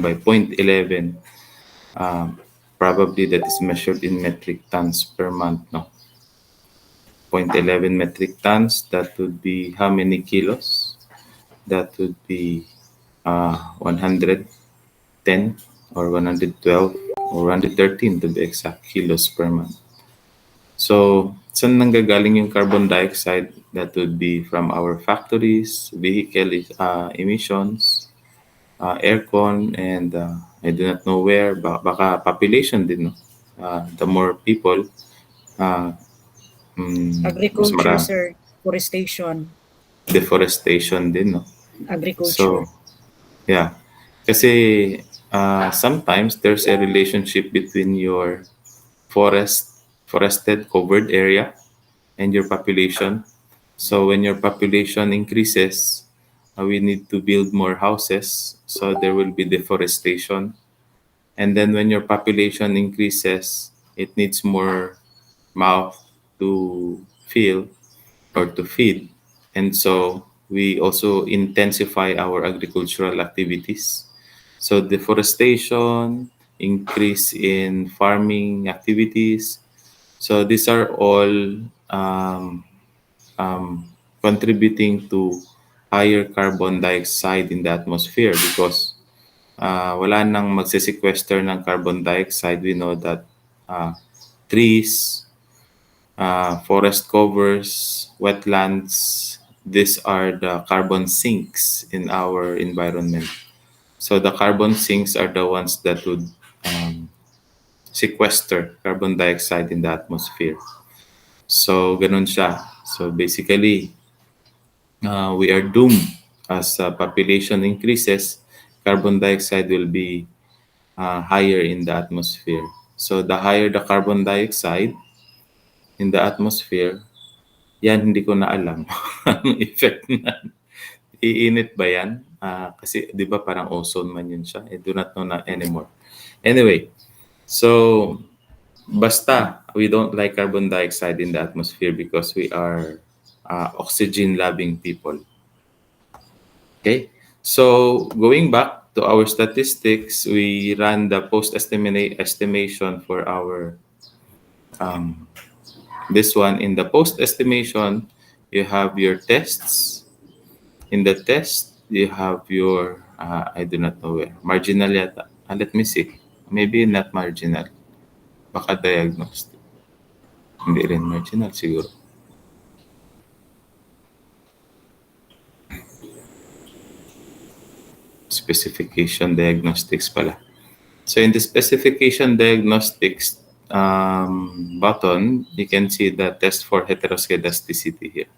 by 0.11. Probably that is measured in metric tons per month, no? 0.11 metric tons, that would be how many kilos? That would be 110 or 112 or 113 to be exact kilos per month. So, saan nanggagaling yung carbon dioxide? That would be from our factories, vehicle emissions, aircon, and I do not know where, baka population din, no? The more people, uh, mas Agriculture, marami. sir. Forestation. Deforestation din, no? So, Agriculture. yeah. Kasi sometimes there's a relationship between your forested covered area and your population. So when your population increases, we need to build more houses. So there will be deforestation. And then when your population increases, it needs more mouth to fill or to feed. And so we also intensify our agricultural activities. So deforestation, increase in farming activities. So these are all um, um, contributing to higher carbon dioxide in the atmosphere because wala nang magse-sequester ng carbon dioxide. We know that uh, trees, forest covers, wetlands, these are the carbon sinks in our environment. So the carbon sinks are the ones that would um, sequester carbon dioxide in the atmosphere. So ganun siya. So basically, we are doomed as population increases, carbon dioxide will be higher in the atmosphere. So the higher the carbon dioxide in the atmosphere, yan hindi ko na alam ang effect na. Iinit ba yan? Kasi di ba parang ozone man yun siya. I do not know na anymore. Anyway, so basta we don't like carbon dioxide in the atmosphere because we are oxygen-loving people. Okay? So going back to our statistics, we ran the estimation for our this one. In the post estimation, you have your tests. In the test, you have your, I do not know where, marginal yata. Let me see. Maybe not marginal. Baka diagnostic. Hindi rin marginal siguro. Specification diagnostics pala. So in the specification diagnostics button, you can see the test for heteroscedasticity here.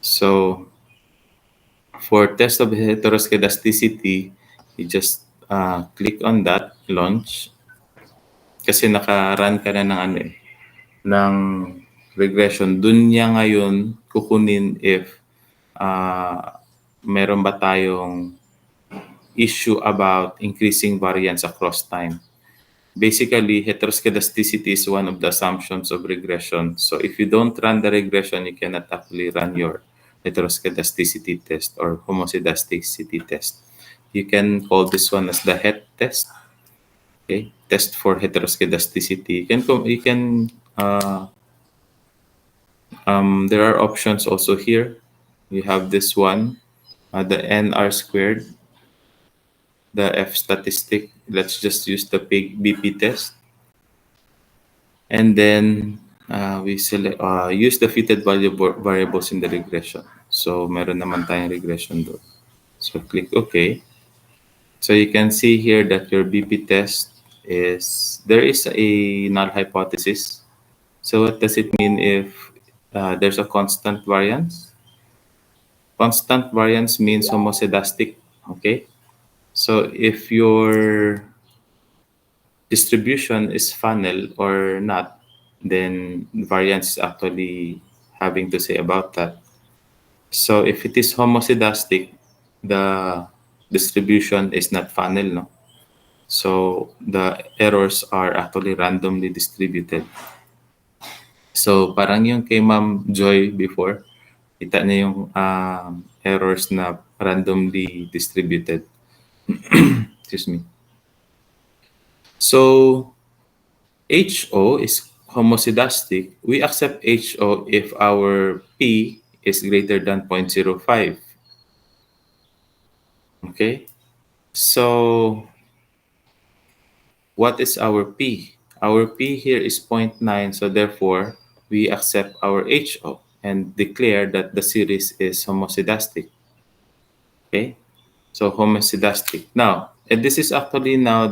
So for test of heteroscedasticity, you just click on that, launch. Kasi naka-run ka na ng ano eh, ng regression. Dun niya ngayon kukunin if meron ba tayong issue about increasing variance across time. Basically, heteroscedasticity is one of the assumptions of regression. So if you don't run the regression, you cannot actually run your heteroscedasticity test or homoscedasticity test. You can call this one as the HET test. Okay, test for heteroscedasticity. There are options also here. You have this one, the NR squared, the F statistic. Let's just use the BP test. And then we select, use the fitted value variables in the regression. So meron naman tayong regression doon. So click OK. So you can see here that your BP test there is a null hypothesis. So what does it mean if there's a constant variance? Constant variance means homoscedastic, okay? So if your distribution is funnel or not, then variance is actually having to say about that. So if it is homoscedastic, the distribution is not funnel, no? So the errors are actually randomly distributed. So parang yung kay Ma'am Joy before, kita niya yung errors na randomly distributed. Excuse me. So HO is homoscedastic. We accept HO if our P is greater than 0.05. Okay? So what is our P? Our P here is zero point 0.9, so therefore we accept our HO and declare that the series is homoscedastic. Okay? So homoscedastic. Now, and this is actually now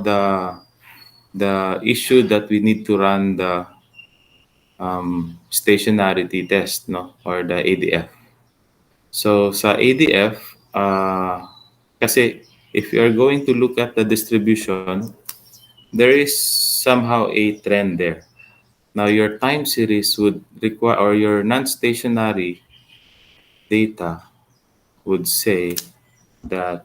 the issue that we need to run the stationarity test, no, or the ADF. So sa ADF, kasi if you are going to look at the distribution, there is somehow a trend there. Now your time series would require, or your non-stationary data would say that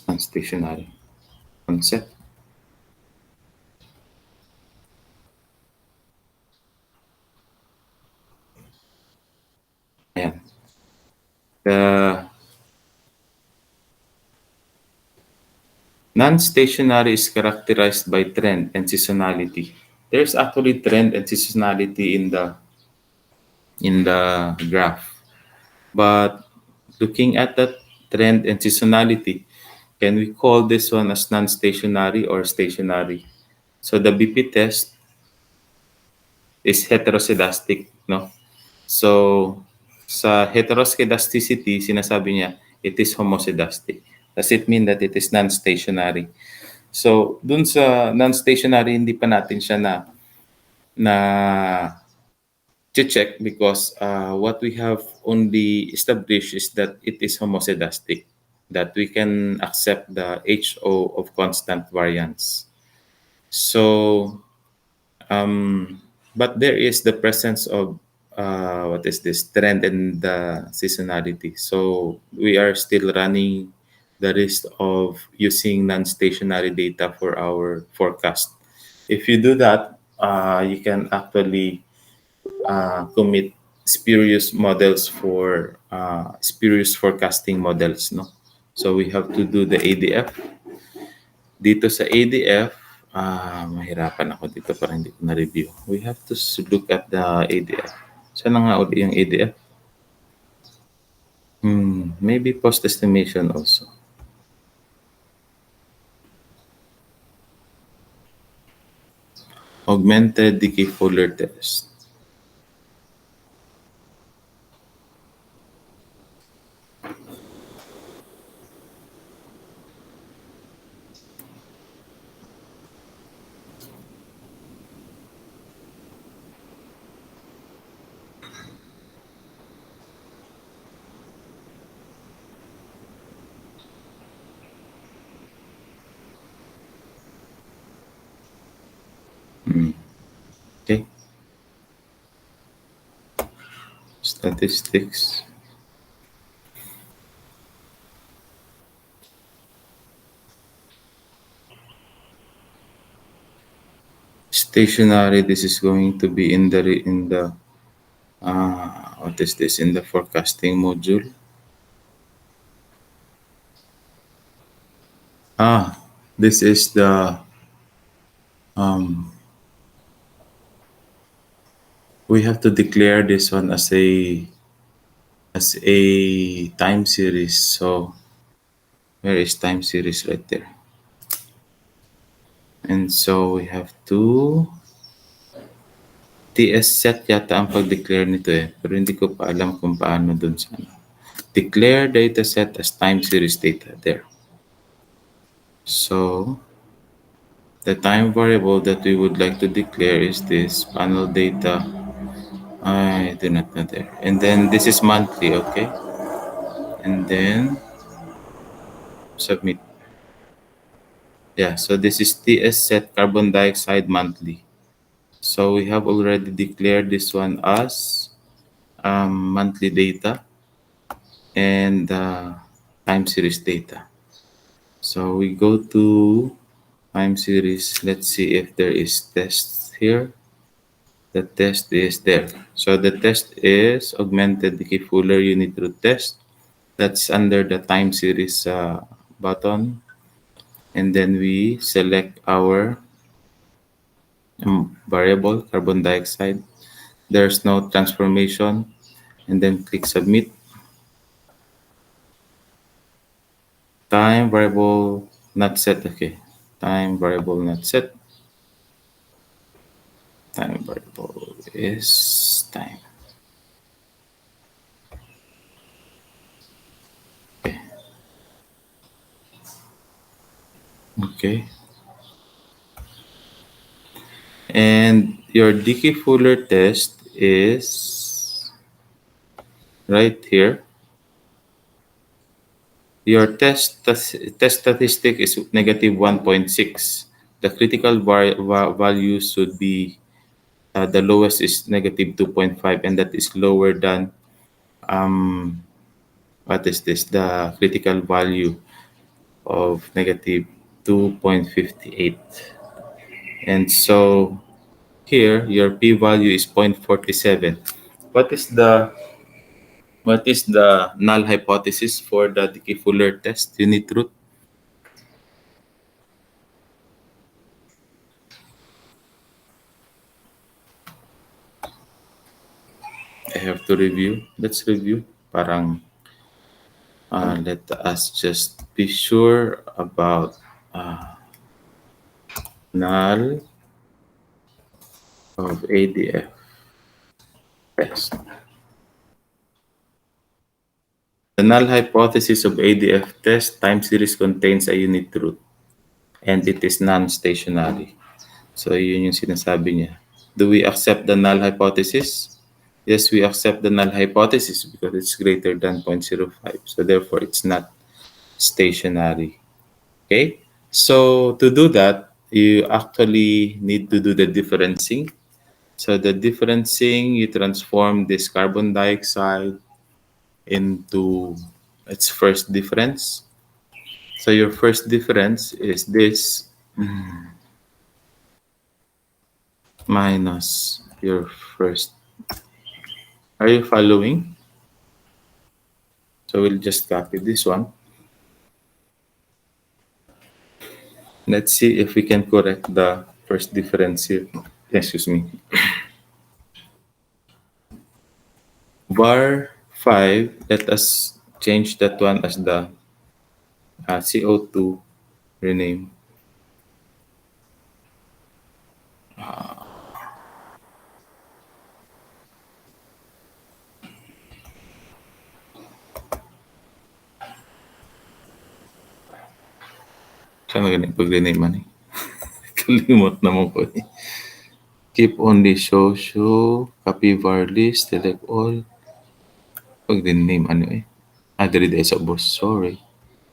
non-stationary concept. Ayan. The non-stationary is characterized by trend and seasonality. There's actually trend and seasonality in the graph. But looking at that trend and seasonality, can we call this one as non-stationary or stationary? So the BP test is heteroscedastic, no? So sa heteroscedasticity, sinasabi niya, it is homoscedastic. Does it mean that it is non-stationary? So dun sa non-stationary, hindi pa natin siya na check because what we have only established is that it is homoscedastic, that we can accept the HO of constant variance. So, but there is the presence of what is this trend and the seasonality. So we are still running the risk of using non-stationary data for our forecast. If you do that, you can actually commit spurious models for spurious forecasting models, no? So we have to do the ADF. Dito sa ADF, mahirapan ako dito para hindi ko na-review. We have to look at the ADF. Saan na nga uli yung ADF? Maybe post estimation also. Augmented decay Fuller test. Okay. Statistics. Stationary, this is going to be in the what is this, in the forecasting module. This is the we have to declare this one as a time series. So where is time series right there? And so we have to TS set yata ang pag-declare nito eh. Pero hindi ko pa alam kung paano dun sa ano. Declare data set as time series data. There. So the time variable that we would like to declare is this panel data. I do not know there. And then this is monthly, okay? And then submit. Yeah, so this is TS set carbon dioxide monthly. So we have already declared this one as monthly data and time series data. So we go to time series. Let's see if there is tests here The test is there. So the test is augmented Dickey Fuller unit root test. That's under the time series button. And then we select our variable carbon dioxide. There's no transformation. And then click submit. Time variable not set. Okay. Time variable not set. Time variable is time. Okay. Okay. And your Dickey Fuller test is right here. Your test statistic is negative 1.6. The critical value should be the lowest is negative 2.5, and that is lower than um, what is this? The critical value of negative 2.58. And so here your p-value is 0.47. What is the null hypothesis for the Dickey Fuller test unit root? I have to review. Let's review. Parang let us just be sure about null of ADF test. The null hypothesis of ADF test time series contains a unit root and it is non-stationary. So yun yung sinasabi niya. Do we accept the null hypothesis? Yes, we accept the null hypothesis because it's greater than 0.05. So therefore, it's not stationary. Okay? So to do that, you actually need to do the differencing. So the differencing, you transform this carbon dioxide into its first difference. So your first difference is this minus your first. Are you following? So we'll just copy this one. Let's see if we can correct the first difference here. Excuse me. Var 5, let us change that one as the CO2 rename. Saan na ganun pag-rename man eh? Kalimot naman ko eh. Keep only show, copy var list, select all. Pag-rename ano eh. Dali dahil sa boss. Sorry.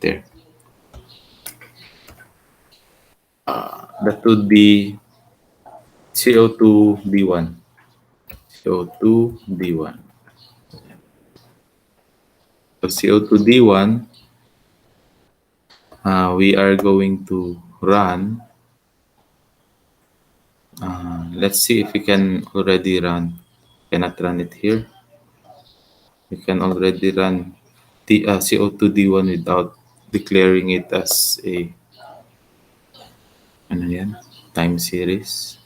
There. That would be CO2 D1. CO2 D1. So CO2 D1, we are going to run. Let's see if we can already run. Cannot run it here. We can already run the CO2 D1 without declaring it as a ano yan? Time series.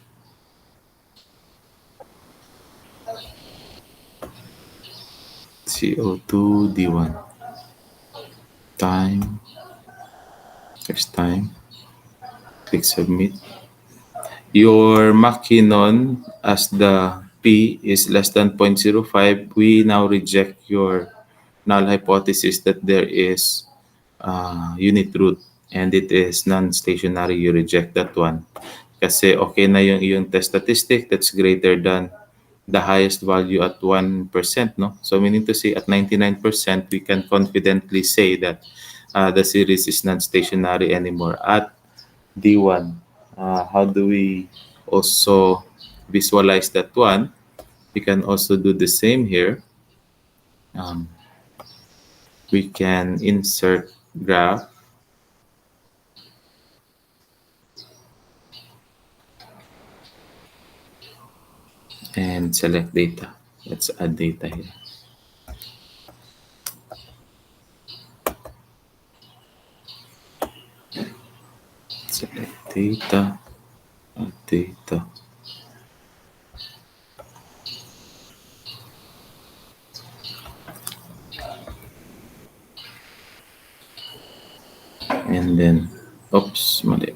CO2 D1. Time. Next time. Click submit. Your Makinon as the P is less than 0.05. We now reject your null hypothesis that there is unit root and it is non-stationary. You reject that one. Kasi okay na yung iyong test statistic that's greater than the highest value at 1%, no? So meaning to say at 99%, we can confidently say that the series is not stationary anymore. At D1, how do we also visualize that one? We can also do the same here. Um, we can insert graph and select data. Let's add data here. Select data, add data. And then, oops, mali.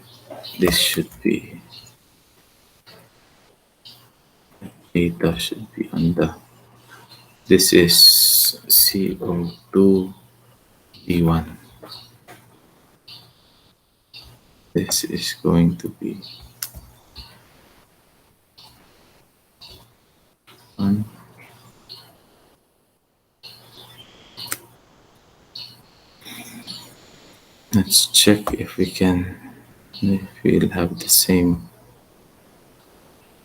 This should be, data should be on the, this is CO2 D1. This is going to be on. Let's check if we can, if we'll have the same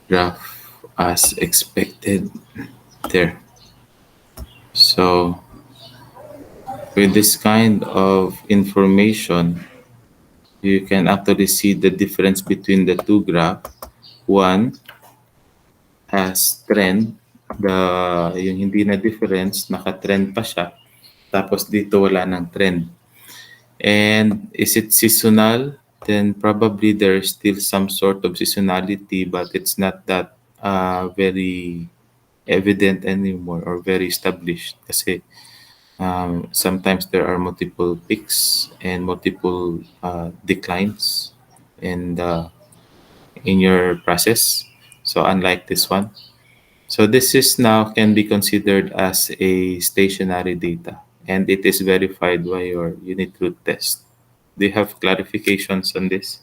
graph as expected there. So with this kind of information, you can actually see the difference between the two graphs. One has trend, yung hindi na difference, naka-trend pa siya. Tapos dito wala nang trend. And is it seasonal? Then probably there's still some sort of seasonality, but it's not that very evident anymore or very established. Kasi sometimes there are multiple peaks and multiple declines in in your process. So unlike this one, so this is now can be considered as a stationary data, and it is verified by your unit root test. Do you have clarifications on this?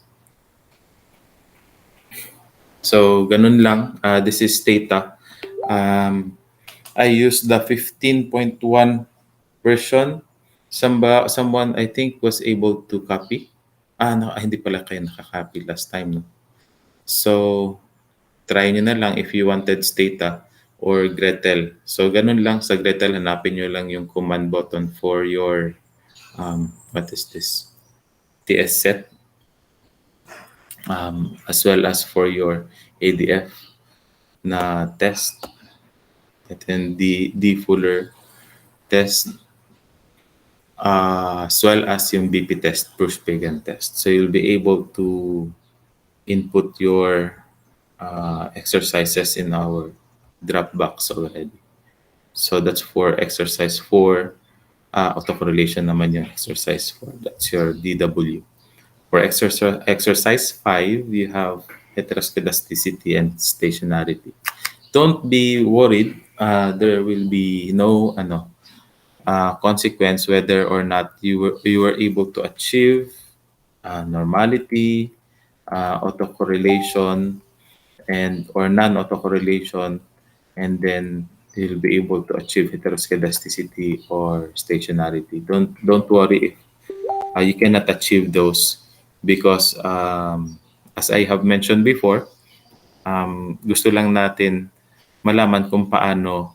So ganun lang. This is Stata. Um, I used the 15.1 version. Someone I think was able to copy. No, hindi pala kayo nakakopy last time. No? So try nyo na lang if you wanted Stata or Gretel. So ganun lang sa Gretel, hanapin nyo lang yung command button for your, what is this? TS set, as well as for your ADF na test, and then the fuller test, as well as yung BP test, Bruce-Pagan test. So you'll be able to input your exercises in our Dropbox already. So that's for exercise 4. Autocorrelation naman yung exercise 4. That's your DW. For exercise 5, you have heteroscedasticity and stationarity. Don't be worried. There will be no consequence whether or not you were able to achieve normality, autocorrelation, and or non-autocorrelation, and then you'll be able to achieve heteroscedasticity or stationarity. Don't worry if you cannot achieve those, because as I have mentioned before, gusto lang natin malaman kung paano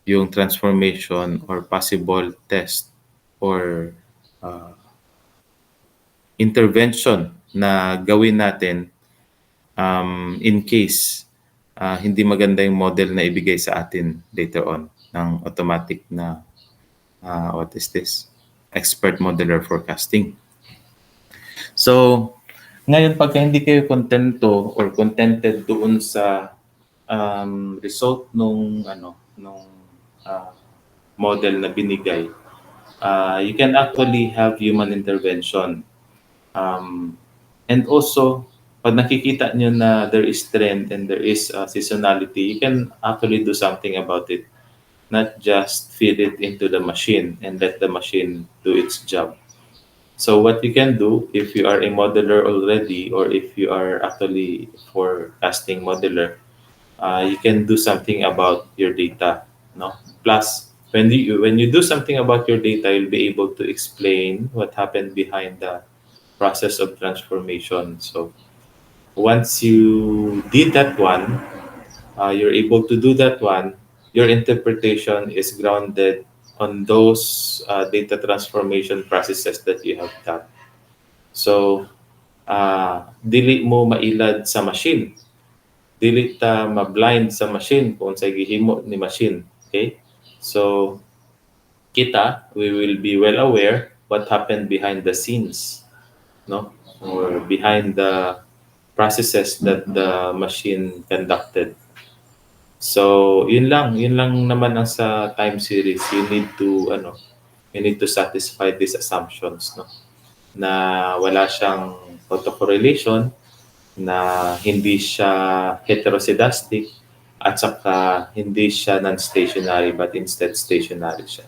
yung transformation or possible test or uh, intervention na gawin natin in case hindi maganda yung model na ibigay sa atin later on ng automatic na what is this? Expert modeler forecasting. So, ngayon pagka hindi kayo kontento or contented doon sa result nung uh, model na binigay, you can actually have human intervention. And also, pag nakikita nyo na there is trend and there is seasonality, you can actually do something about it. Not just feed it into the machine and let the machine do its job. So what you can do if you are a modeler already, or if you are actually forecasting modeler, you can do something about your data. No. Plus, when you do something about your data, you'll be able to explain what happened behind the process of transformation. So once you did that one, you're able to do that one. Your interpretation is grounded on those data transformation processes that you have done. So, dili mo mailad sa machine. dili ta ma-blind sa machine kung sa gihimo ni machine. Okay? So, kita, we will be well aware what happened behind the scenes, no? Or behind the processes that the machine conducted. So, yun lang naman ang sa time series. You need to satisfy these assumptions, no? Na wala siyang autocorrelation, na hindi siya heteroscedastic, at saka hindi siya non-stationary but instead stationary siya.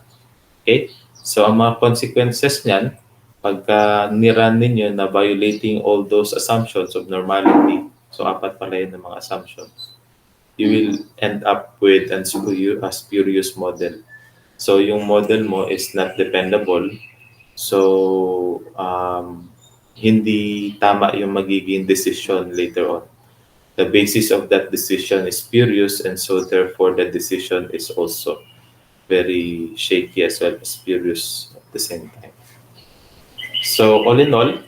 Okay? So, ang mga consequences niyan, pagka niran ninyo na violating all those assumptions of normality, so apat pala yun ng mga assumptions, you will end up with a spurious model. So, yung model mo is not dependable. So, hindi tama yung magiging decision later on. The basis of that decision is spurious, and so therefore the decision is also very shaky as well as spurious at the same time. So all in all,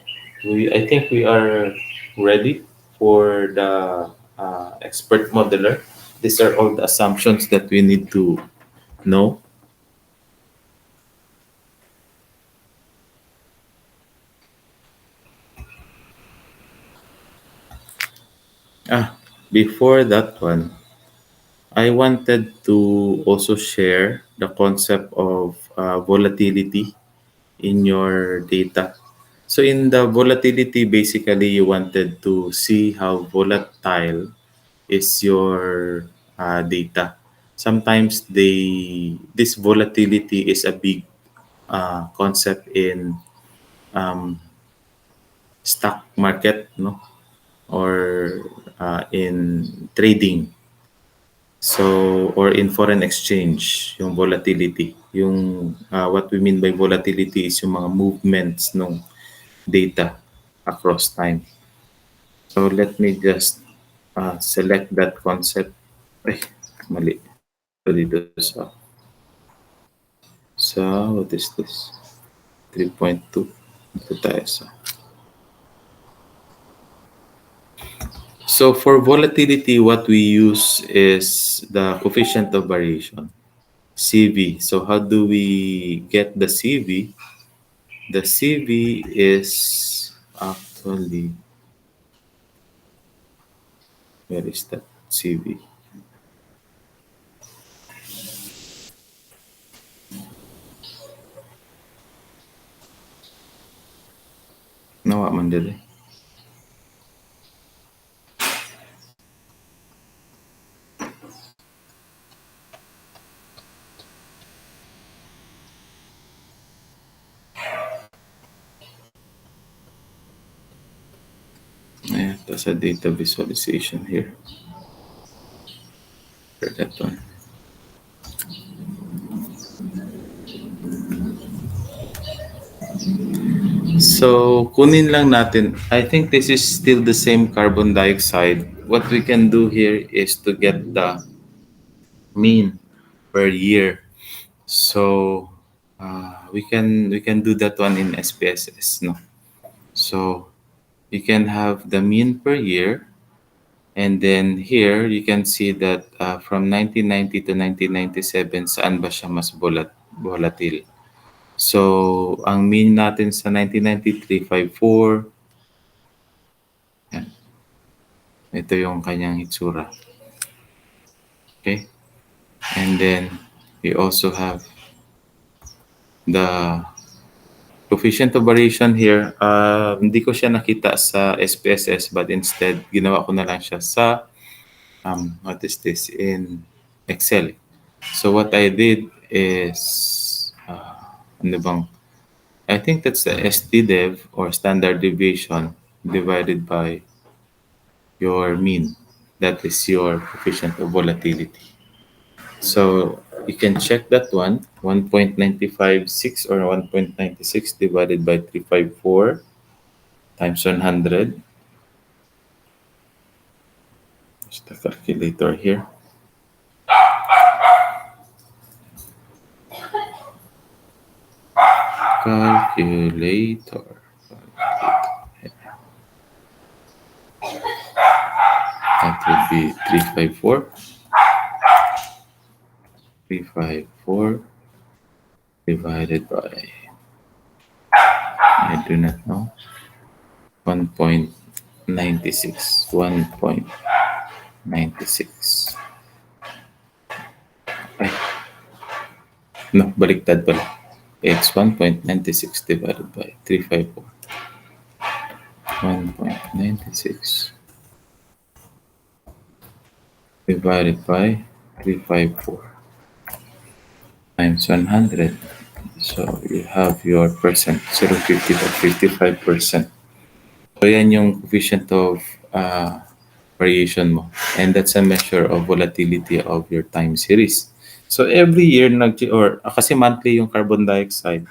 I think we are ready for the expert modeler. These are all the assumptions that we need to know. Before that one, I wanted to also share the concept of volatility in your data. So in the volatility, basically you wanted to see how volatile is your data. Sometimes this volatility is a big concept in um, stock market, no, or in trading. So, or in foreign exchange, yung volatility. Yung what we mean by volatility is yung mga movements ng data across time. So let me just select that concept. Ay, mali. So dito what is this? 3.2. Dito tayo sa. So for volatility, what we use is the coefficient of variation, CV. So how do we get the CV? The CV is actually, where is that CV? Nawa man dili. Ayan, there's a data visualization here for that one. So, kunin lang natin. I think this is still the same carbon dioxide. What we can do here is to get the mean per year. So, we can do that one in SPSS, no? So, you can have the mean per year, and then here you can see that from 1990 to 1997, saan ba siya mas volatile? So, ang mean natin sa 1993, 5.4. Yan. Ito yung kanyang itsura. Okay? And then, we also have the coefficient of variation here. Hindi ko siya nakita sa SPSS, but instead, ginawa ko na lang siya sa, what is this, in Excel. So, what I did is, ano bang, I think that's the STDEV or standard deviation divided by your mean. That is your coefficient of volatility. So you can check that one, 1.956 or 1.96 divided by 354 times 100. Just the calculator here. Calculator. would be 354. 354 divided by, I do not know, 1.96. 1.96. Ay, no, baliktad pala. It's 1.96 divided by 354. 1.96 divided by 354 times 100. So you have your percent, 0.50 to 55%. So yan yung coefficient of variation mo. And that's a measure of volatility of your time series. So every year, kasi monthly yung carbon dioxide.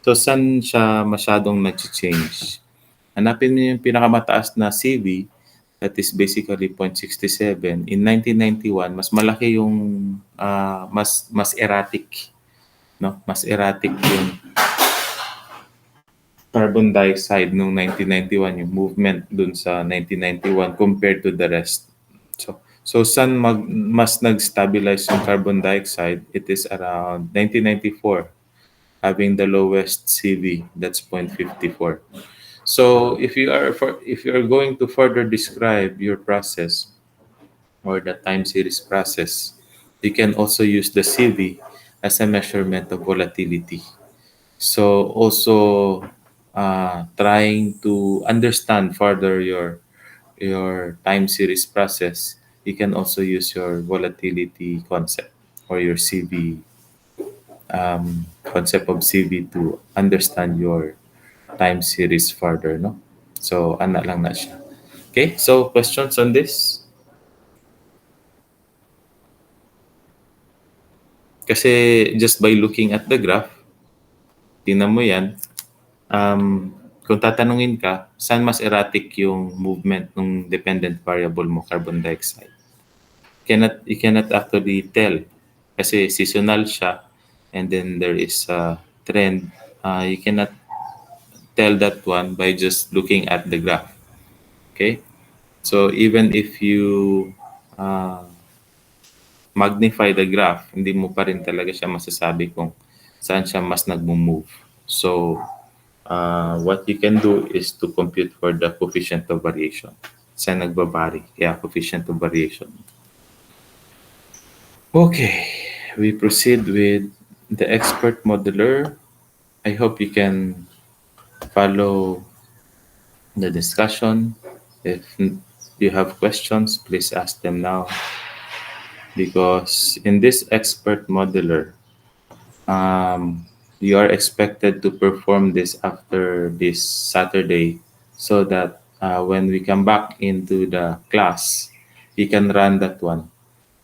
So saan siya masyadong nag-change? Hanapin mo yung pinakamataas na CV, that is basically 0.67. In 1991, mas malaki yung, mas erratic. No? Mas erratic yung carbon dioxide noong 1991, yung movement dun sa 1991 compared to the rest. So saan mas nag-stabilize yung carbon dioxide? It is around 1994, having the lowest CV, that's 0.54. So if you are going to further describe your process or the time series process, you can also use the CV as a measurement of volatility. So also trying to understand further your time series process, you can also use your volatility concept or your CV concept of CV to understand your time series further, no? So, ana lang na siya. Okay, so questions on this? Kasi just by looking at the graph, tingnan mo yan, kung tatanungin ka, saan mas erratic yung movement ng dependent variable mo, carbon dioxide? You cannot actually tell kasi seasonal siya and then there is a trend. You cannot tell that one by just looking at the graph. Okay? So even if you uh, magnify the graph, hindi mo pa rin talaga siya masasabi kung saan siya mas nagmo-move. So what you can do is to compute for the coefficient of variation. Saan nagbabari? Kaya coefficient of variation. Okay, we proceed with the expert modeler. I hope you can follow the discussion. If you have questions, please ask them now. Because in this expert modeler, you are expected to perform this after this Saturday so that when we come back into the class, you can run that one.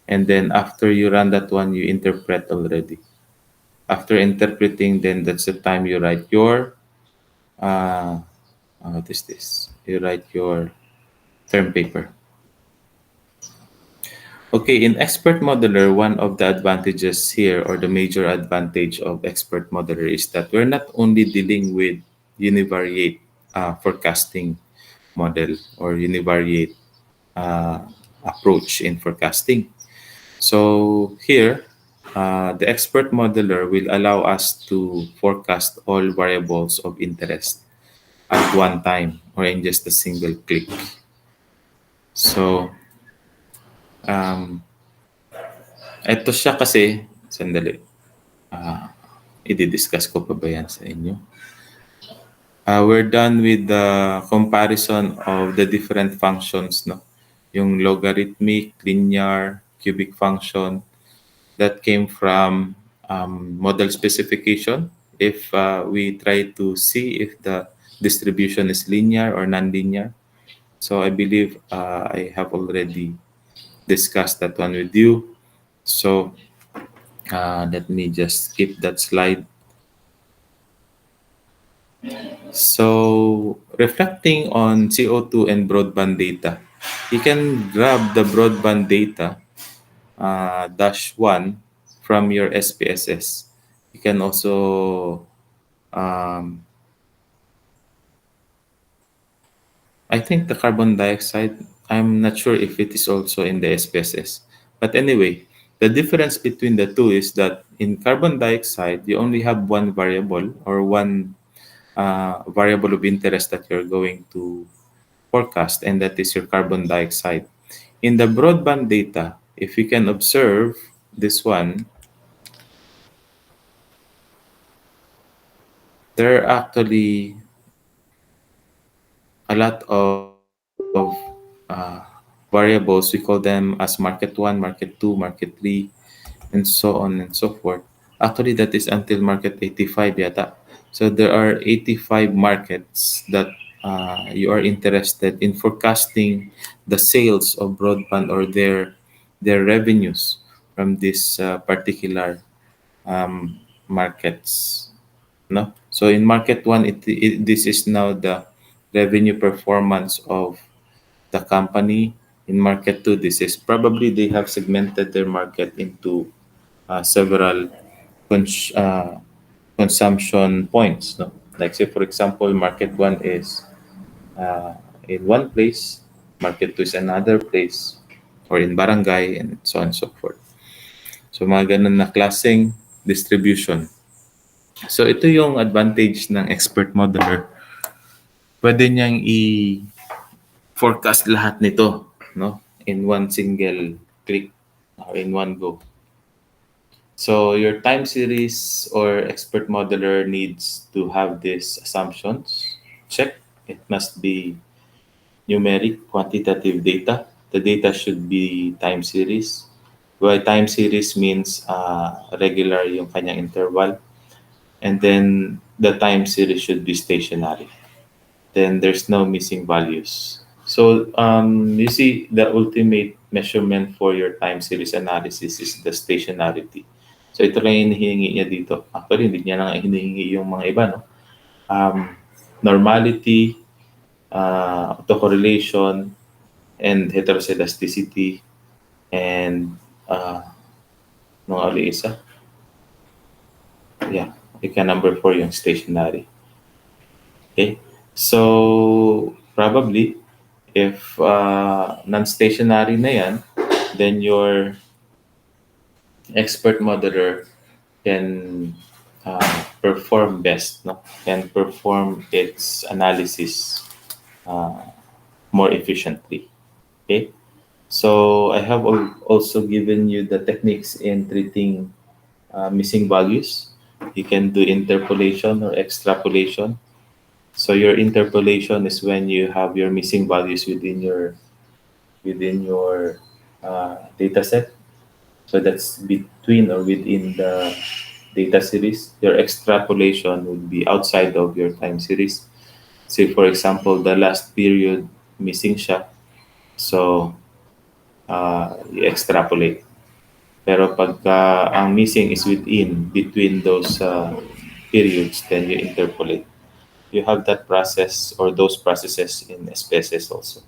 And then after you run that one, you interpret already. After interpreting, then that's the time you write your, what is this? You write your term paper. Okay, in expert modeler, one of the advantages here or the major advantage of expert modeler is that we're not only dealing with univariate forecasting model or univariate uh, approach in forecasting. So here, the expert modeler will allow us to forecast all variables of interest at one time or in just a single click. So, ito siya kasi, sandali, i-discuss ko pa ba yan sa inyo? We're done with the comparison of the different functions, no? Yung logarithmic, linear, cubic function that came from model specification. If we try to see if the distribution is linear or nonlinear. So I believe I have already discussed that one with you. So let me just skip that slide. So, reflecting on CO2 and broadband data, you can grab the broadband data dash one from your SPSS. You can also, I think the carbon dioxide, I'm not sure if it is also in the SPSS. But anyway, the difference between the two is that in carbon dioxide, you only have one variable or one variable of interest that you're going to forecast, and that is your carbon dioxide. In the broadband data, if you can observe this one, there are actually a lot of variables. We call them as market 1, market 2, market 3, and so on and so forth. Actually, that is until market 85 yata. So there are 85 markets that you are interested in forecasting the sales of broadband or their revenues from this particular markets. No, so in market one, this is now the revenue performance of the company. In market two, this is probably they have segmented their market into several cons- uh, consumption points. No, like say for example, market one is uh, in one place, market two is another place, or in barangay, and so on and so forth. So mga ganun na klaseng distribution. So ito yung advantage ng expert modeler. Pwede niyang i-forecast lahat nito, no? In one single click or in one go. So your time series or expert modeler needs to have these assumptions. Check. It must be numeric quantitative data. The data should be time series. Why time series means regular yung kanyang interval. And then the time series should be stationary. Then there's no missing values. So you see, the ultimate measurement for your time series analysis is the stationarity. So ito lang yung hinihingi niya dito. Actually, hindi niya lang hinihingi yung mga iba, no? Um, Normality, autocorrelation, and heteroscedasticity, and nung ali isa, yeah, ika number 4 yung stationary. Okay? So, probably, if non-stationary na yan, then your expert modeler can perform best, no? Can perform its analysis more efficiently. Okay? So, I have also given you the techniques in treating missing values. You can do interpolation or extrapolation. So your interpolation is when you have your missing values within your data set. So that's between or within the data series. Your extrapolation would be outside of your time series. Say for example, the last period missing siya. So you extrapolate. Pero pagka ang missing is within between those periods, then you interpolate. You have that process or those processes in SPSS also.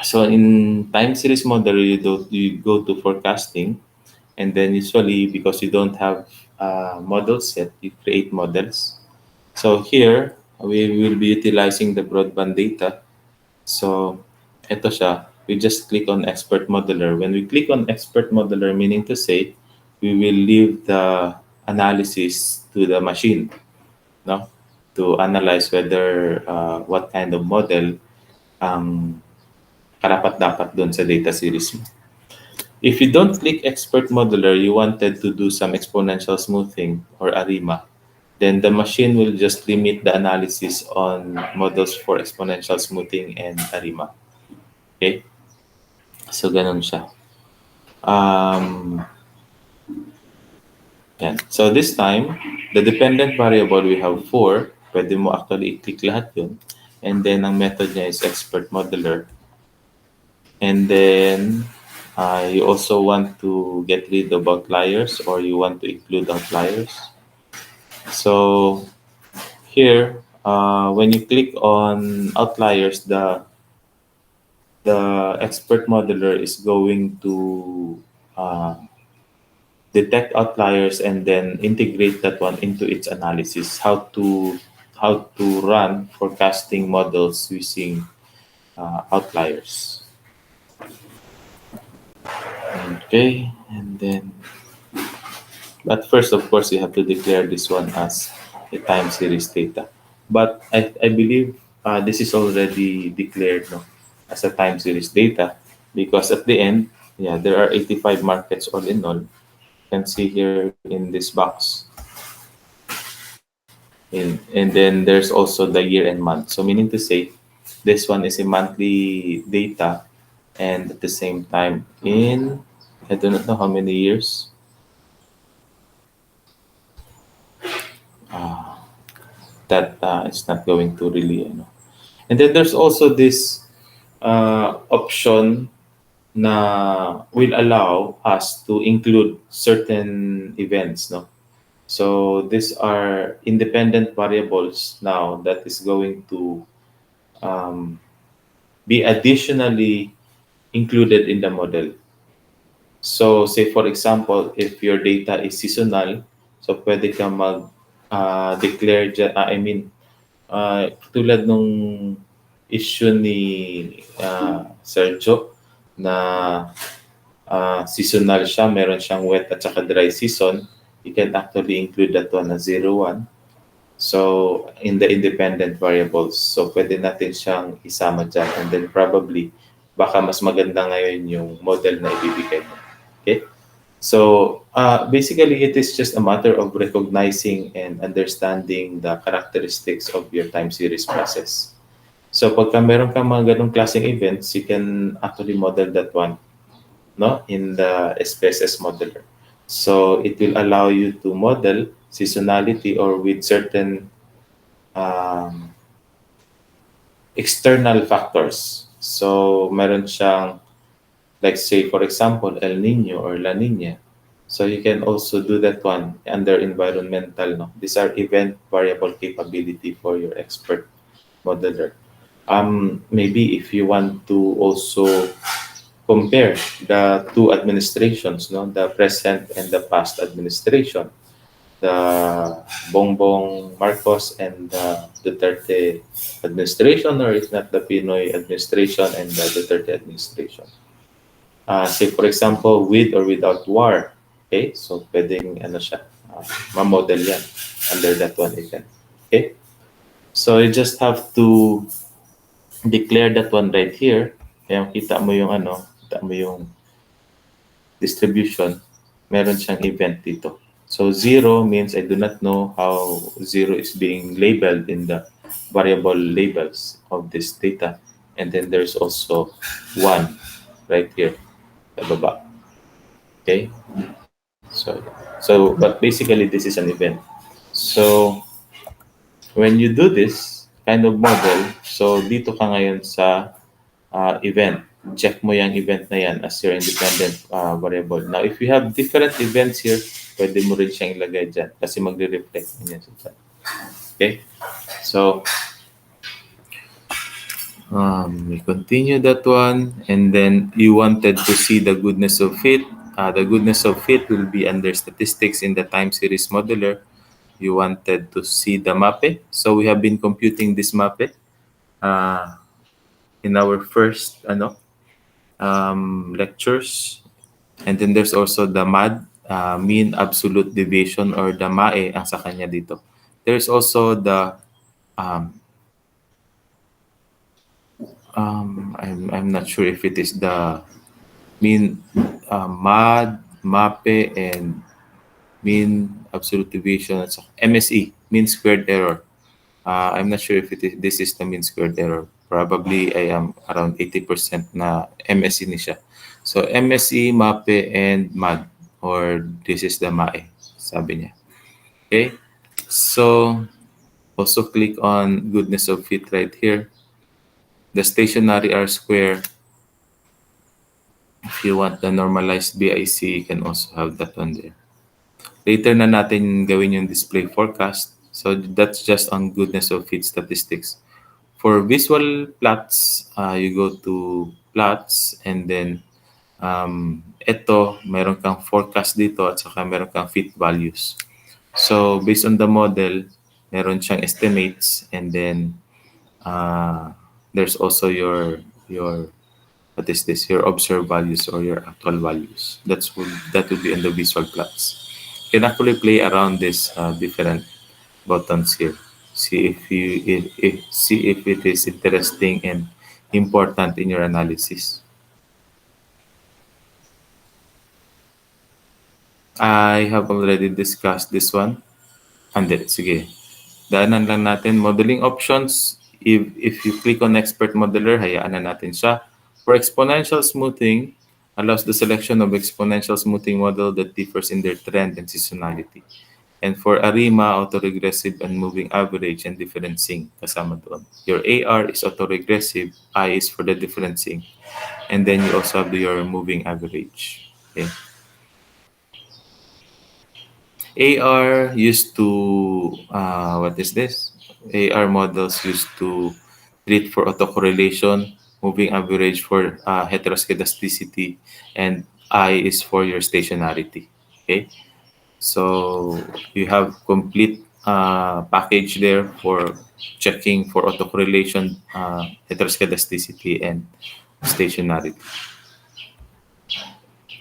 So in time series model, you go to forecasting, and then usually because you don't have model set, you create models. So here we will be utilizing the broadband data. So ito siya. We just click on expert modeler. When we click on expert modeler, meaning to say we will leave the analysis to the machine, no, to analyze whether what kind of model ang karapat-dapat doon sa data series mo. If you don't click expert modeler, you wanted to do some exponential smoothing or ARIMA, then the machine will just limit the analysis on models for exponential smoothing and ARIMA. Okay? So, ganun siya. Um, yan. So, this time, the dependent variable, we have 4. Pwede mo actually i-click lahat yun. And then, ang method niya is expert modeler. And then you also want to get rid of outliers, or you want to include outliers. So here, when you click on outliers, the expert modeler is going to uh, detect outliers and then integrate that one into its analysis. How to run forecasting models using outliers. Okay, and then, but first, of course, you have to declare this one as a time series data. But I believe this is already declared, no, as a time series data, because at the end, yeah, there are 85 markets all in all. You can see here in this box. And then there's also the year and month. So meaning to say, this one is a monthly data, and at the same time in, I do not know how many years. That is not going to really, you know. And then there's also this option na will allow us to include certain events, no? So these are independent variables now that is going to um, be additionally included in the model. So say for example, if your data is seasonal, so pwede ka mag declare dyan, I mean, tulad nung issue ni Sergio na seasonal siya, meron siyang wet at saka dry season, you can actually include that one as 01. So, in the independent variables. So, pwede natin siyang isama dyan. And then probably, baka mas maganda ngayon yung model na ibibigay mo. Okay? So, basically, it is just a matter of recognizing and understanding the characteristics of your time series process. So, pagka meron kang mga ganong klaseng events, you can actually model that one, no, in the SPSS modeler. So, it will allow you to model seasonality or with certain um, external factors. So, meron siyang, like say, for example, El Nino or La Nina. So, you can also do that one under environmental. No? These are event variable capability for your expert modeler. Maybe if you want to also compare the two administrations, no, the present and the past administration, the Bongbong Marcos and the Duterte administration, or if not the Pinoy administration and the Duterte administration. Say for example, with or without war. Okay, so pwedeng ano siya, ma-model yan under that one event. Okay, so you just have to declare that one right here. Kaya kita mo yung ano, kita mo yung distribution, meron siyang event dito. So zero means I do not know how zero is being labeled in the variable labels of this data. And then there's also one right here, sa baba. Okay? So, but basically this is an event. So, when you do this kind of model, so dito ka ngayon sa event. Check mo yung event na yan as your independent variable. Now, if you have different events here, pwede mo rin siyang ilagay dyan kasi magre-reflect din yan sa chat. Okay? So, we continue that one. And then you wanted to see the goodness of fit. The goodness of fit will be under statistics in the time series modeler. You wanted to see the MAPE. So we have been computing this MAPE in our first lectures. And then there's also the MAD, mean absolute deviation, or the MAE ang sa kanya dito. There's also the I'm not sure if it is the mean MAD, MAPE, and mean absolute deviation at saka MSE, mean squared error. I'm not sure if this is the mean squared error. Probably I am around 80% na MSE ni siya. So MSE, MAPE, and MAD, or this is the MAE, sabi niya. Okay? So also click on goodness of fit right here. The stationary R square. If you want the normalized BIC, you can also have that one there. Later na natin gawin yung display forecast. So that's just on goodness of fit statistics. For visual plots, you go to plots, and then ito, meron kang forecast dito at saka meron kang fit values. So based on the model, meron siyang estimates, and then there's also your what is this, your observed values or your actual values. That would be in the visual plots. You can actually play around this different buttons here. See if see if it is interesting and important in your analysis. I have already discussed this one. Hindi, sige. Daanan lang natin. Modeling options. If you click on Expert Modeler, hayaan na natin siya. For exponential smoothing, allows the selection of exponential smoothing model that differs in their trend and seasonality. And for ARIMA, autoregressive and moving average and differencing kasama doon. Your AR is autoregressive, I is for the differencing, and then you also have your moving average. Okay. AR used to, what is this? AR models used to treat for autocorrelation, moving average for heteroscedasticity, and I is for your stationarity. Okay, so you have complete package there for checking for autocorrelation, heteroscedasticity, and stationarity.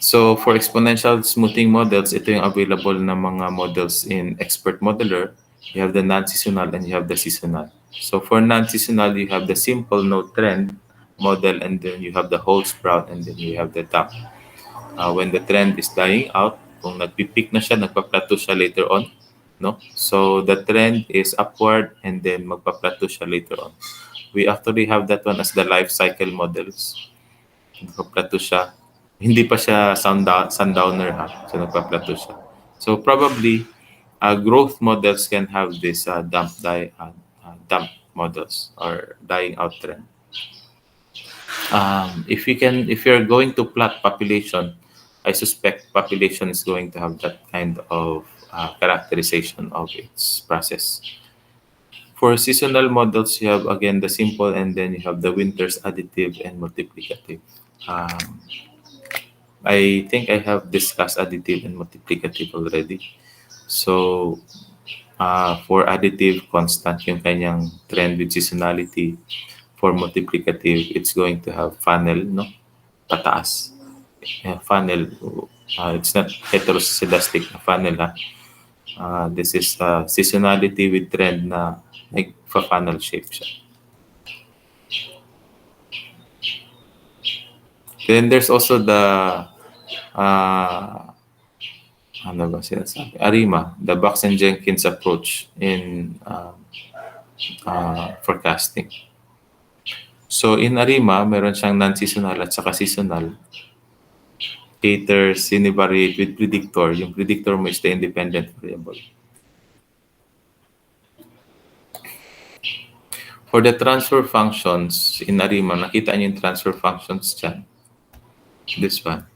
So for exponential smoothing models, ito yung available na mga models in Expert Modeler. You have the non-seasonal and you have the seasonal. So for non-seasonal, you have the simple no trend model, and then you have the whole sprout, and then you have the top. When the trend is dying out, kung nagpipeak na siya, nagpa-plateau siya later on. No? So the trend is upward and then magpa-plateau siya later on. We actually have that one as the life cycle models. Nagpa-plateau siya. Hindi pa siya sundowner ha. So nagpa-plateau siya. So probably growth models can have this dump models or dying out trend. If you're going to plot population, I suspect population is going to have that kind of characterization of its process. For seasonal models, you have again the simple, and then you have the winters additive and multiplicative. Um, I think I have discussed additive and multiplicative already. So, for additive, constant yung kanyang trend with seasonality. For multiplicative, it's going to have funnel, no? Pataas. Funnel. It's not heteroscedastic na funnel, ha? This is seasonality with trend na nag-funnel shape siya. Then there's also the uh, ano ba sinasabi? ARIMA, the Box and Jenkins approach in forecasting. So in ARIMA, meron siyang non-seasonal at saka seasonal. Caters, sinivariate with predictor. Yung predictor mo is the independent variable. For the transfer functions in ARIMA, nakita niyo yung transfer functions dyan. This one.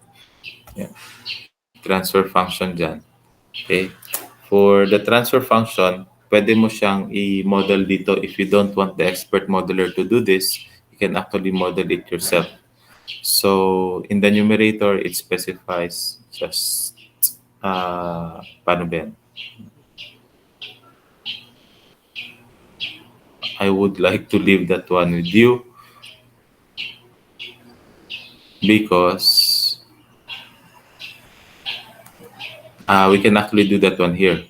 Yeah. Transfer function dyan. Okay. For the transfer function, pwede mo siyang i-model dito. If you don't want the expert modeler to do this, you can actually model it yourself. So in the numerator, it specifies just paano ba yan? I would like to leave that one with you because we can actually do that one here.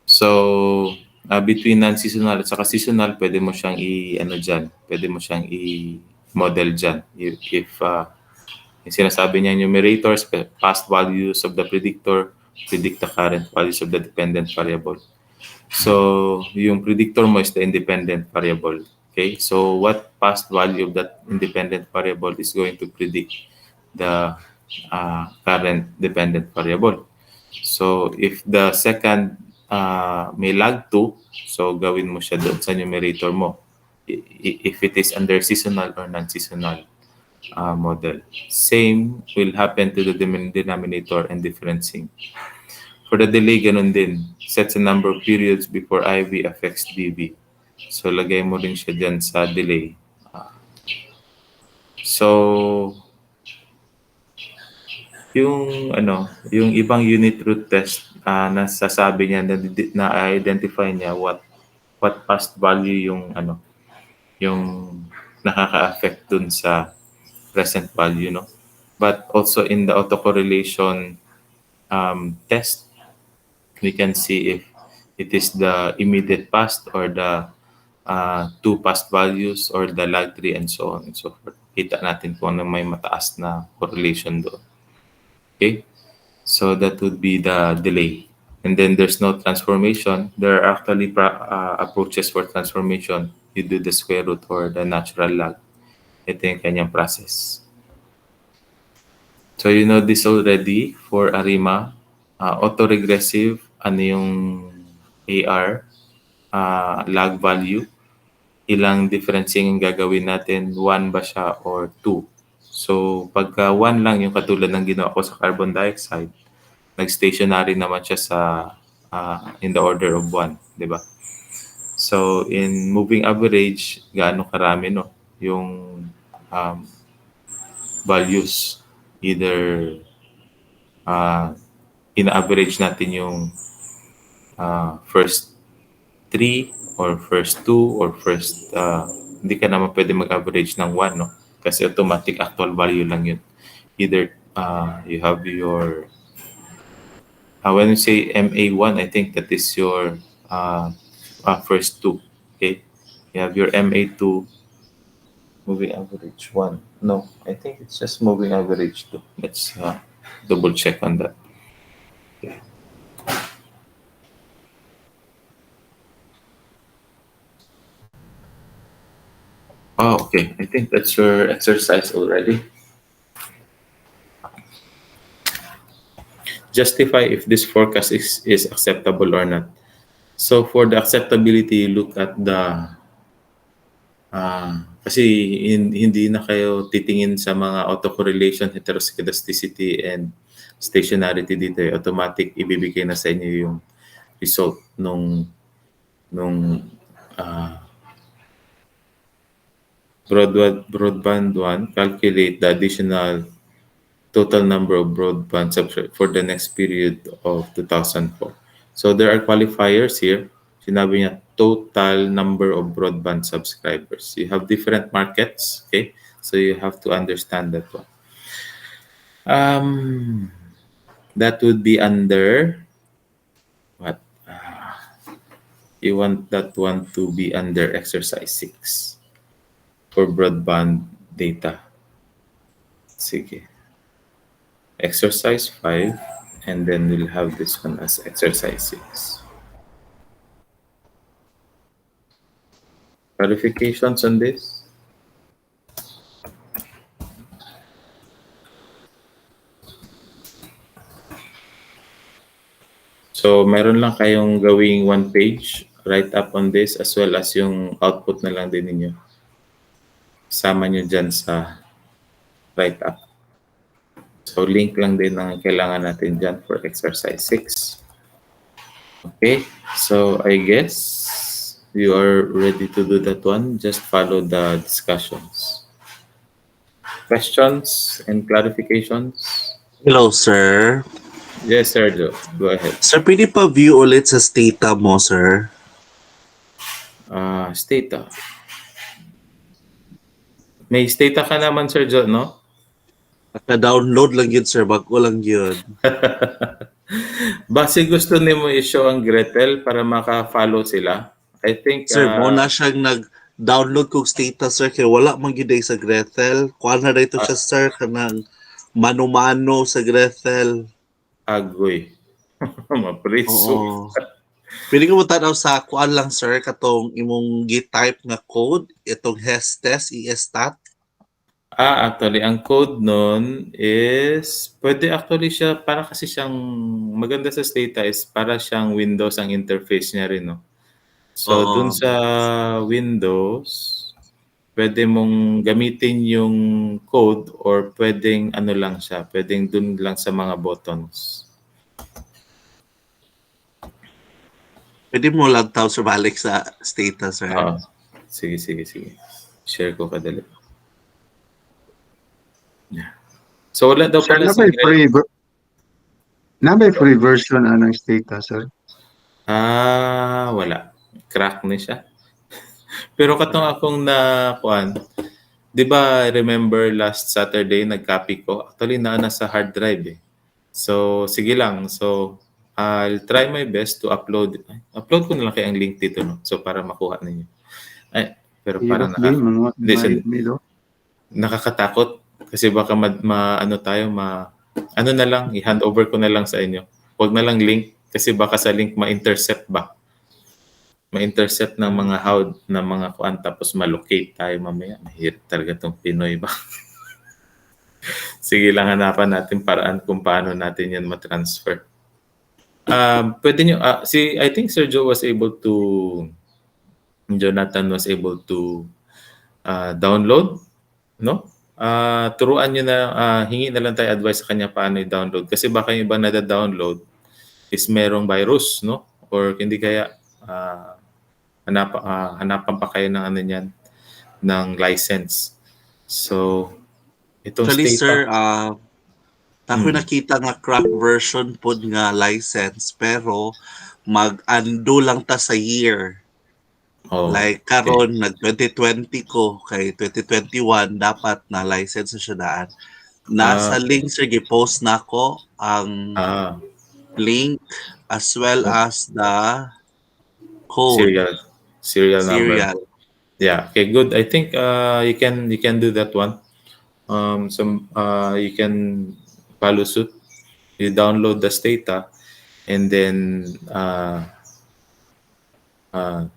So between non-seasonal at saka seasonal, pwede mo siyang i-ano dyan, pwede mo siyang i-model dyan. If yung sinasabi niya numerators, past values of the predictor, predict the current values of the dependent variable. So, yung predictor mo is the independent variable. Okay? So, what past value of that independent variable is going to predict the current dependent variable. So, if the second may lag to, so gawin mo siya doon sa numerator mo. If it is under seasonal or non-seasonal model. Same will happen to the denominator and differencing. For the delay, ganun din. Sets a number of periods before IV affects DV. So, lagay mo rin siya dyan sa delay. So, yung yung ibang unit root test, nasasabi niya na identify niya what past value yung nakaka-affect dun sa present value, no? But also in the autocorrelation test, we can see if it is the immediate past or the two past values or the lag tree and so on and so forth. Kita natin kung ano may mataas na correlation doon. Okay? So that would be the delay. And then there's no transformation. There are actually approaches for transformation. You do the square root or the natural log. Ito yung kanyang process. So you know this already for ARIMA. Autoregressive, ano yung AR, log value. Ilang differencing ang gagawin natin, 1 ba siya or 2. So pagka 1 lang yung katulad ng ginawa ko sa carbon dioxide, nag-stationary naman siya sa in the order of 1, di ba? So in moving average, gaano karami no yung um, values, either uh, in-average natin yung first 3 or first 2 or first hindi ka naman pwede mag-average ng 1, no? Kasi automatic actual value lang yun. Either you have your when you say MA1, I think that is your uh, first 2. Okay? You have your MA2 moving average 1. No, I think it's just moving average 2. Let's double check on that. Oh, okay. I think that's your exercise already. Justify if this forecast is acceptable or not. So for the acceptability, look at the kasi hindi na kayo titingin sa mga autocorrelation, heteroscedasticity, and stationarity dito. Automatic ibibigay na sa inyo yung result nung broadband 1. Calculate the additional total number of broadband subscribers for the next period of 2004. So there are qualifiers here. Sinabi niya total number of broadband subscribers. You have different markets, okay? So you have to understand that one. That would be under what? You want that one to be under exercise 6 for broadband data. Sige. Exercise 5, and then we'll have this one as exercise 6. Clarifications on this? So, meron lang kayong gawing one page write up on this as well as yung output na lang din ninyo. Sama nyo dyan sa write up. So, link lang din ang kailangan natin dyan for exercise 6. Okay, so I guess you are ready to do that one. Just follow the discussions. Questions and clarifications? Hello, sir. Yes, Sergio. Go ahead. Sir, pwede pa view ulit sa Stata mo, sir? Stata. May Stata ka naman, Sergio, no? Naka-download lang yun, sir. Bago lang yun. Base gusto nimo i-show ang Gretel para maka-follow sila. I think Sir, mo na siyang nag-download kong Stata, sir. Kaya wala mang giday sa Gretel. Kuha na rito siya, sir. Kanang mano-mano sa Gretel. agoy. Mapriso. Oo. Pwede ka mo tanaw sa kuan lang, sir, katong imong gi-type nga code, itong HESTES, ESTAT. Actually, ang code nun is, pwede actually siya, para kasi siyang, maganda sa Stata is para siyang Windows ang interface niya rin, no? So, dun Oo. sa Windows, pwede mong gamitin yung code or pwedeng ano lang siya, pwedeng dun lang sa mga buttons. Pwede mo lang tao, sir, balik sa Stata, sir. Sige. Share ko kadali. Yeah. So, wala daw Sir, pala si Greg. nabay free version ng Stata, sir? Wala. Crack na siya. Pero katong akong nakuan, 'Di ba remember last Saturday nag-copy ko? Actually nasa hard drive eh. So sige lang. So I'll try my best to upload. Ay, upload ko na lang kaya ang link dito no. So para makuha ninyo. Ay, pero parang Hirap din, hindi, mga admin, oh. nakakatakot kasi baka ano tayo ano na lang i-hand over ko na lang sa inyo. Huwag na lang link kasi baka sa link ma-intercept ba. Ma-intercept ng mga howd na mga kuan tapos ma-locate tayo mamaya. Mahirap talaga tong Pinoy ba. Sige lang hanapan natin paraan kung paano natin yan ma-transfer. Pwede nyo, I think Sir Joe was able to, Jonathan was able to download, no? Turuan nyo na, hingi na lang tayo advice sa kanya paano i-download. Kasi baka yung iba na-download is merong virus, no? Or hindi kaya hanapan pa kayo ng ano niyan, ng license. So, itong Actually, Stata. sir, ako nakita nga crack version pod nga license pero mag-undo lang ta sa year. Oh, Like okay. karon nag 2020 ko kay 2021 dapat na license na siya daan. Nasa Okay. link sir gi-post na ko ang Ah, link as well oh, as the code serial serial number. serial. Yeah, okay, good. I think you can do that one. You can follow suit. You download the Stata and then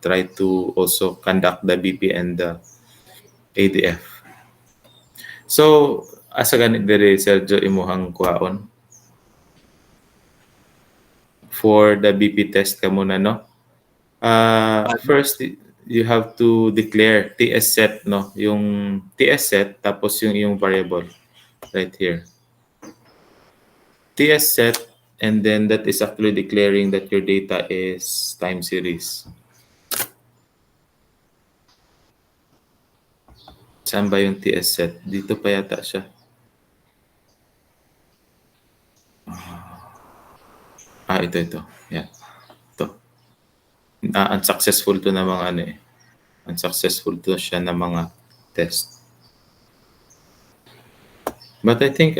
try to also conduct the BP and the ADF. So, asa ganit diri Sergio imuhang kuhaon for the BP test ka muna, no? First, you have to declare TS set, no? Yung TS set tapos yung variable right here. TS set and then that is actually declaring that your data is time series. Saan ba yung TS set? Dito pa yata siya. Ito. Yeah. Ito. Unsuccessful to na mga ano eh. Unsuccessful to siya na mga test. But I think,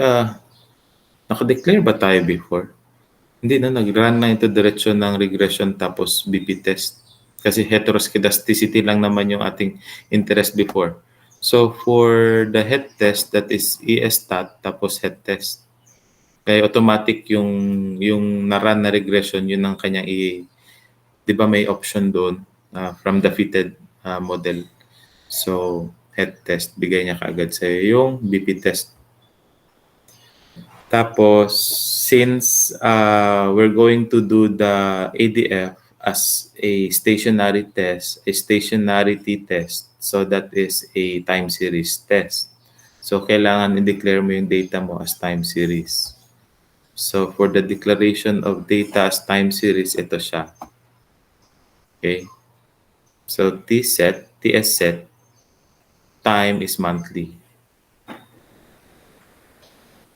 naka-declare ba tayo before? Hindi na, nag-run na ito diretsyon ng regression tapos BP test. Kasi heteroscedasticity lang naman yung ating interest before. So, for the head test, that is EStat tapos head test. Kaya automatic yung na-run na regression, yun ang kanyang di ba may option doon from the fitted model. So, head test, bigay niya kaagad sa'yo yung BP test. Tapos, since we're going to do the ADF as a stationarity test, so that is a time series test. So, kailangan i-declare mo yung data mo as time series. So, for the declaration of data as time series, ito siya. Okay? So, TS set, time is monthly.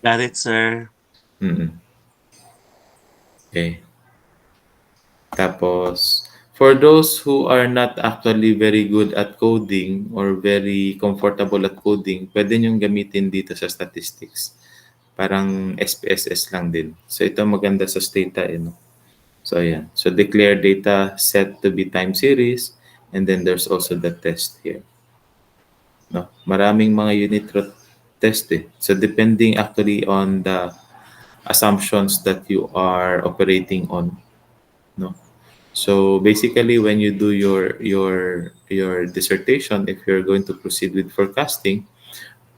Got it, sir. Mm-mm. Okay. Tapos, for those who are not actually very good at coding or very comfortable at coding, pwede nyong gamitin dito sa statistics. Parang SPSS lang din. So, ito maganda sa Stata. No? So, ayan. So, declare data set to be time series and then there's also the test here. No? Maraming mga unit root test eh. So, depending actually on the assumptions that you are operating on. No? So basically, when you do your dissertation, if you're going to proceed with forecasting,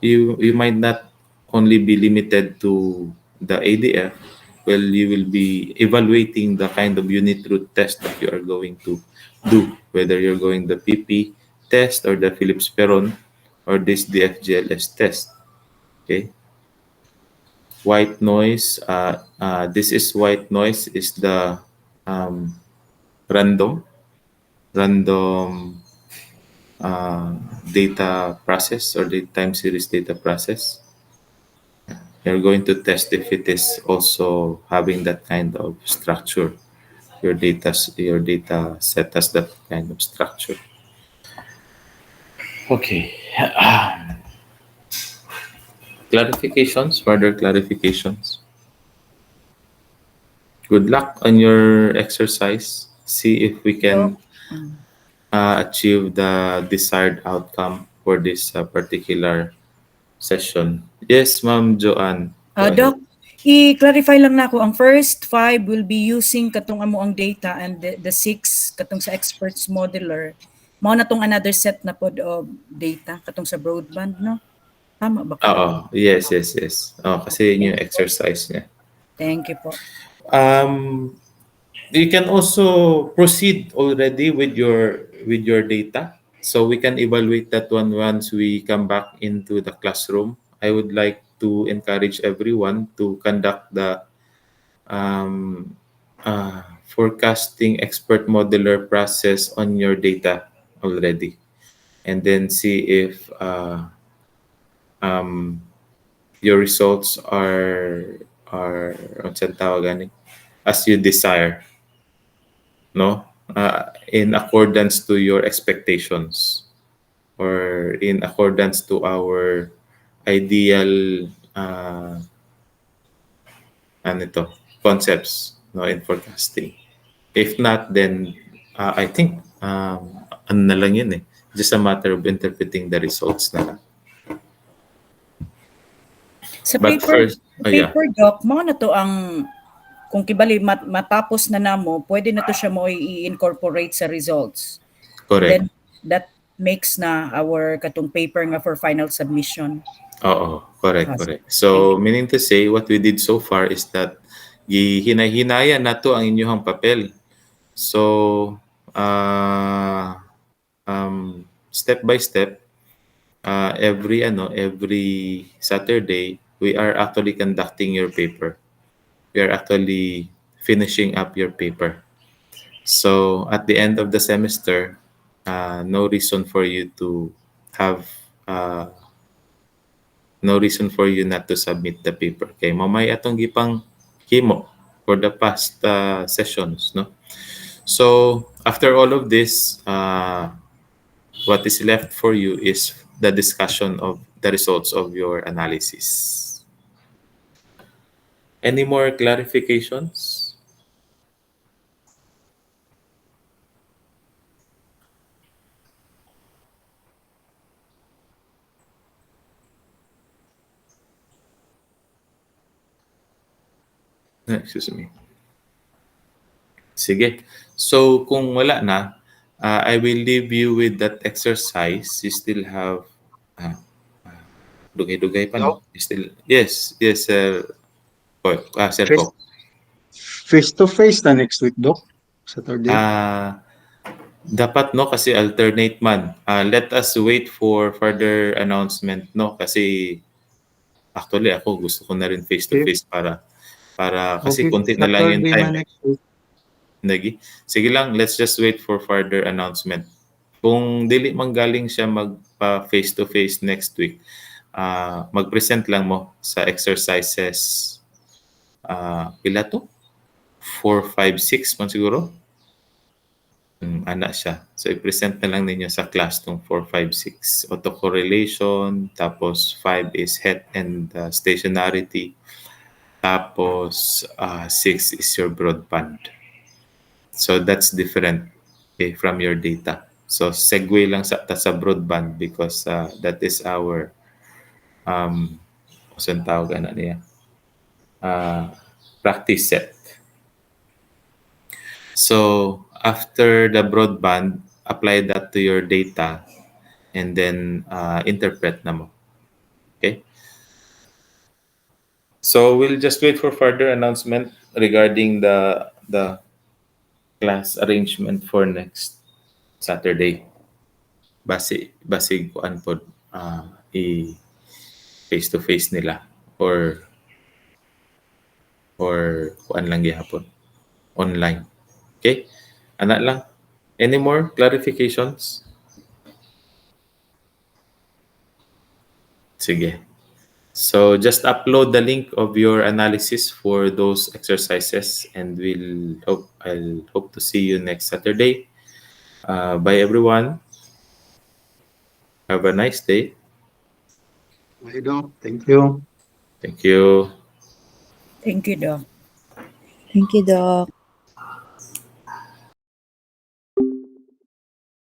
you might not only be limited to the ADF. Well, you will be evaluating the kind of unit root test that you are going to do, whether you're going the PP test or the Phillips Peron or this DFGLS test. Okay. White noise. This is white noise is the um, random random uh, data process or the time series data process. You're going to test if it is also having that kind of structure. Your data set has that kind of structure. Okay. Clarifications, further clarifications. Good luck on your exercise. See if we Doc, can achieve the desired outcome for this particular session. Yes, Ma'am Joanne, go ahead. Doc, i-clarify lang na ako, ang first five will be using katong amo ang data and the six katong sa experts modeler. Mao na tong another set na pod of data katong sa broadband, no? Tama ba ko? Oo, yes, yes, yes. Oh, kasi yun yung Thank you po. exercise niya. Thank you po. Um, you can also proceed already with your data. So we can evaluate that one once we come back into the classroom. I would like to encourage everyone to conduct the um, forecasting expert modeler process on your data already, and then see if um, your results are what's ang tawagan, as you desire, no? In accordance to your expectations or in accordance to our ideal ano ito, concepts, no, in forecasting. If not, then I think ano na lang yun eh. Just a matter of interpreting the results na lang. Sa But first, oh yeah, paper doc, mao na to ang kung kibali matapos na namo, pwede na to siya mo i-incorporate sa results. correct. Then that makes na our katong paper nga for final submission. Oo, correct, Ah, correct. thank So, you. meaning to say, what we did so far is that gihinay-hinaya na to ang inyong papel. So, step by step, every Saturday, we are actually conducting your paper. We are actually finishing up your paper. So, at the end of the semester, no reason for you to have uh, no reason for you not to submit the paper. Kay mamay atong gipang himo for the past sessions, no? So after all of this, what is left for you is the discussion of the results of your analysis. Any more clarifications? Excuse me. Sige. So kung wala na, I will leave you with that exercise. You still have ah, dugay-dugay pa, Doc, no? You still, yes, yes, sir. Sir face Ko. face to face na next week, Doc. Saturday. Dapat, no, kasi alternate man. Let us wait for further announcement, no, kasi actually ako gusto ko na rin face to Okay, face para kasi okay. konti na lang yung Saturday na time eh. next week. Nagi. Sige lang, let's just wait for further announcement. Kung dili manggaling siya magpa face to face next week, mag-present lang mo sa exercises pila to? 4, 5, 6 man siguro. Ana siya. So, i-present na lang ninyo sa class tong 4, 5, 6. Autocorrelation, tapos 5 is head and stationarity, tapos 6 is your broadband. So, that's different from your data. So, segue lang sa broadband because that is our saan tawag na niya? Uh, practice set. So, after the broadband, apply that to your data and then interpret na mo. Okay? So we'll just wait for further announcement regarding the class arrangement for next Saturday. Base kuan pod i face to face nila or kuan lang gihapon online. Okay? Ana lang. Any more clarifications? Sige. So just upload the link of your analysis for those exercises and I'll hope to see you next Saturday. Bye everyone. Have a nice day. Okay, Doc. Thank you. Thank you. Thank you, Doc. Thank you, Doc.